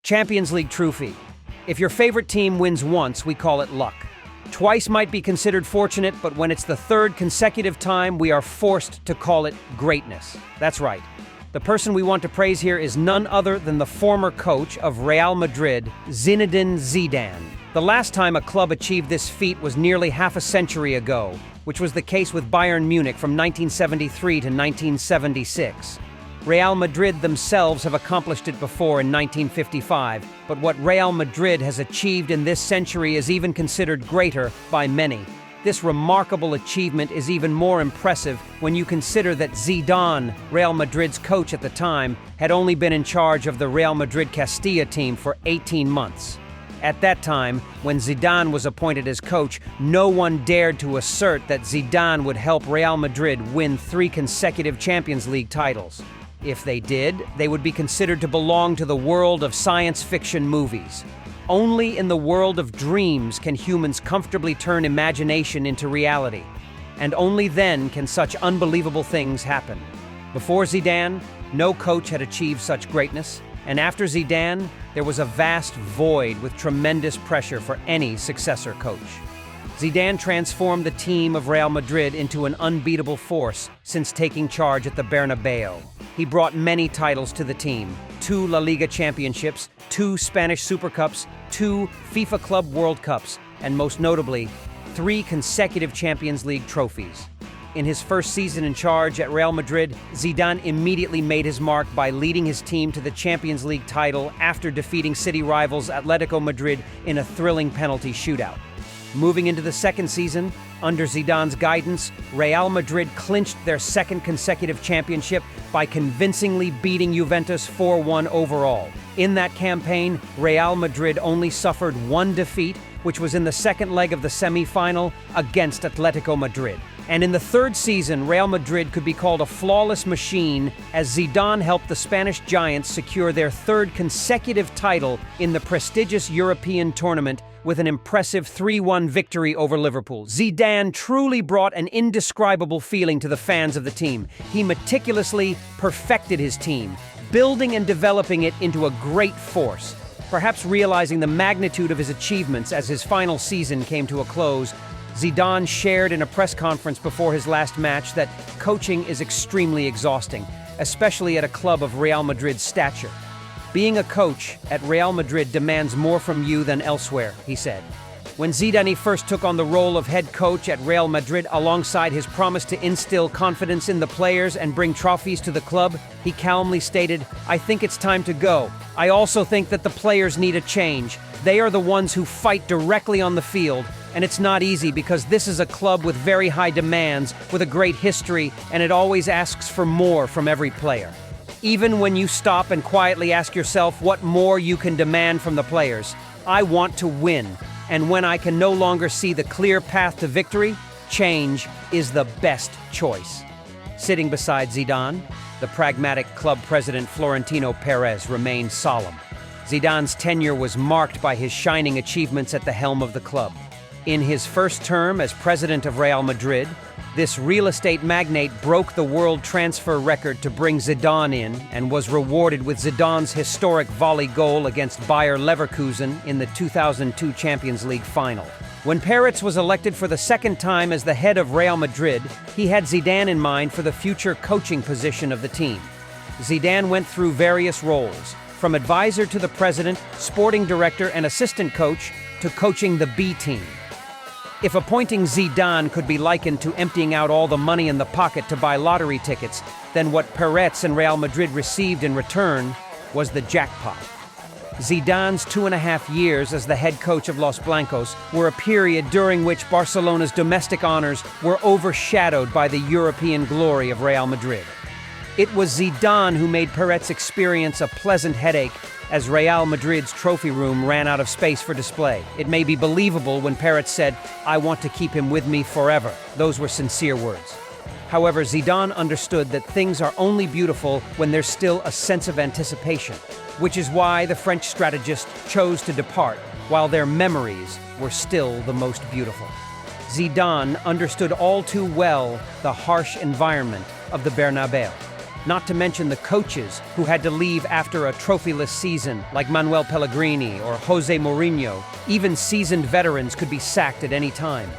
Champions League trophy. If your favorite team wins once, we call it luck. Twice might be considered fortunate, but when it's the third consecutive time, we are forced to call it greatness. That's right. The person we want to praise here is none other than the former coach of Real Madrid, Zinedine Zidane. The last time a club achieved this feat was nearly half a century ago, which was the case with Bayern Munich from 1973 to 1976. Real Madrid themselves have accomplished it before in 1955, but what Real Madrid has achieved in this century is even considered greater by many. This remarkable achievement is even more impressive when you consider that Zidane, Real Madrid's coach at the time, had only been in charge of the Real Madrid Castilla team for 18 months. At that time, when Zidane was appointed as coach, no one dared to assert that Zidane would help Real Madrid win 3 consecutive Champions League titles. If they did, they would be considered to belong to the world of science fiction movies. Only in the world of dreams can humans comfortably turn imagination into reality. And only then can such unbelievable things happen. Before Zidane, no coach had achieved such greatness. And after Zidane, there was a vast void with tremendous pressure for any successor coach. Zidane transformed the team of Real Madrid into an unbeatable force since taking charge at the Bernabeu. He brought many titles to the team: 2 La Liga championships, 2 Spanish Super Cups, 2 FIFA Club World Cups, and most notably, 3 consecutive Champions League trophies. In his first season in charge at Real Madrid, Zidane immediately made his mark by leading his team to the Champions League title after defeating city rivals Atletico Madrid in a thrilling penalty shootout. Moving into the second season, under Zidane's guidance, Real Madrid clinched their second consecutive championship by convincingly beating Juventus 4-1 overall. In that campaign, Real Madrid only suffered 1 defeat, which was in the second leg of the semi-final against Atletico Madrid. And in the third season, Real Madrid could be called a flawless machine as Zidane helped the Spanish Giants secure their 3rd consecutive title in the prestigious European tournament with an impressive 3-1 victory over Liverpool. Zidane truly brought an indescribable feeling to the fans of the team. He meticulously perfected his team, building and developing it into a great force. Perhaps realizing the magnitude of his achievements as his final season came to a close, Zidane shared in a press conference before his last match that coaching is extremely exhausting, especially at a club of Real Madrid's stature. Being a coach at Real Madrid demands more from you than elsewhere, he said. When Zidane first took on the role of head coach at Real Madrid alongside his promise to instill confidence in the players and bring trophies to the club, he calmly stated, "I think it's time to go. I also think that the players need a change. They are the ones who fight directly on the field, and it's not easy because this is a club with very high demands, with a great history, and it always asks for more from every player. Even when you stop and quietly ask yourself what more you can demand from the players, I want to win. And when I can no longer see the clear path to victory, change is the best choice." Sitting beside Zidane, the pragmatic club president Florentino Perez remained solemn. Zidane's tenure was marked by his shining achievements at the helm of the club. In his first term as president of Real Madrid, this real estate magnate broke the world transfer record to bring Zidane in and was rewarded with Zidane's historic volley goal against Bayer Leverkusen in the 2002 Champions League final. When Perez was elected for the second time as the head of Real Madrid, he had Zidane in mind for the future coaching position of the team. Zidane went through various roles, from advisor to the president, sporting director and assistant coach, to coaching the B team. If appointing Zidane could be likened to emptying out all the money in the pocket to buy lottery tickets, then what Perez and Real Madrid received in return was the jackpot. Zidane's 2.5 years as the head coach of Los Blancos were a period during which Barcelona's domestic honors were overshadowed by the European glory of Real Madrid. It was Zidane who made Perez experience a pleasant headache as Real Madrid's trophy room ran out of space for display. It may be believable when Perez said, "I want to keep him with me forever." Those were sincere words. However, Zidane understood that things are only beautiful when there's still a sense of anticipation, which is why the French strategist chose to depart while their memories were still the most beautiful. Zidane understood all too well the harsh environment of the Bernabeu. not to mention the coaches who had to leave after a trophyless season, like Manuel Pellegrini or Jose Mourinho. Even seasoned veterans could be sacked at any time.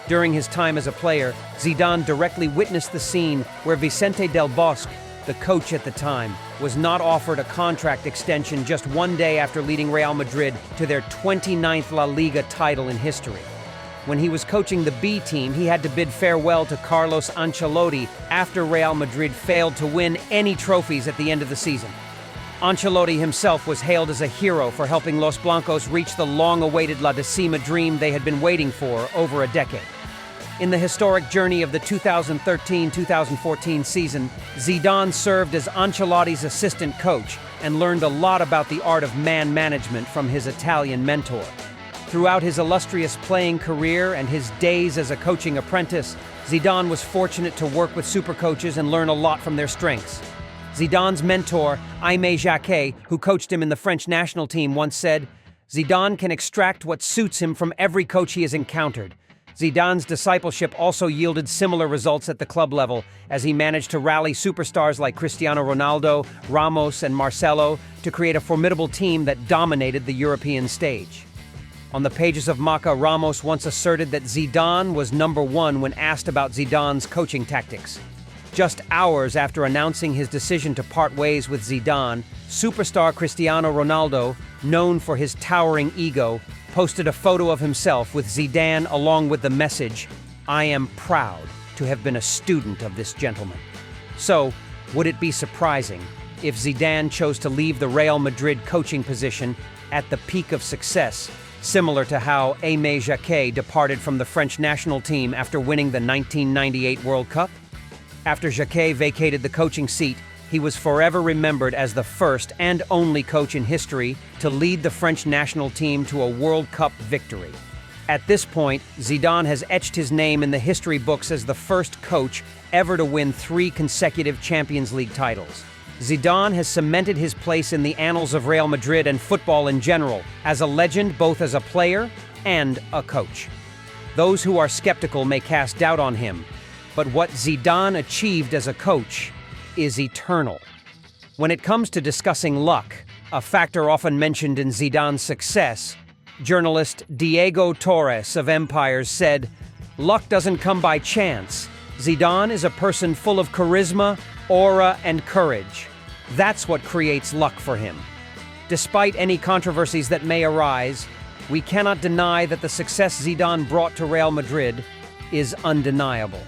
During his time as a player, Zidane directly witnessed the scene where Vicente Del Bosque, the coach at the time, was not offered a contract extension just one day after leading Real Madrid to their 29th La Liga title in history. When he was coaching the B team, he had to bid farewell to Carlos Ancelotti after Real Madrid failed to win any trophies at the end of the season. Ancelotti himself was hailed as a hero for helping Los Blancos reach the long-awaited La Decima dream they had been waiting for over a decade. In the historic journey of the 2013-2014 season, Zidane served as Ancelotti's assistant coach and learned a lot about the art of man management from his Italian mentor. Throughout his illustrious playing career and his days as a coaching apprentice, Zidane was fortunate to work with supercoaches and learn a lot from their strengths. Zidane's mentor, Aimé Jacquet, who coached him in the French national team, once said, "Zidane can extract what suits him from every coach he has encountered." Zidane's discipleship also yielded similar results at the club level, as he managed to rally superstars like Cristiano Ronaldo, Ramos, and Marcelo to create a formidable team that dominated the European stage. On the pages of Marca, Ramos once asserted that Zidane was number one when asked about Zidane's coaching tactics. Just hours after announcing his decision to part ways with Zidane, superstar Cristiano Ronaldo, known for his towering ego, posted a photo of himself with Zidane along with the message, "I am proud to have been a student of this gentleman." So, would it be surprising if Zidane chose to leave the Real Madrid coaching position at the peak of success, similar to how Aimé Jacquet departed from the French national team after winning the 1998 World Cup? After Jacquet vacated the coaching seat, he was forever remembered as the first and only coach in history to lead the French national team to a World Cup victory. At this point, Zidane has etched his name in the history books as the first coach ever to win 3 consecutive Champions League titles. Zidane has cemented his place in the annals of Real Madrid and football in general, as a legend both as a player and a coach. Those who are skeptical may cast doubt on him, but what Zidane achieved as a coach is eternal. When it comes to discussing luck, a factor often mentioned in Zidane's success, journalist Diego Torres of Empires said, "Luck doesn't come by chance. Zidane is a person full of charisma, aura, and courage. That's what creates luck for him." Despite any controversies that may arise, we cannot deny that the success Zidane brought to Real Madrid is undeniable.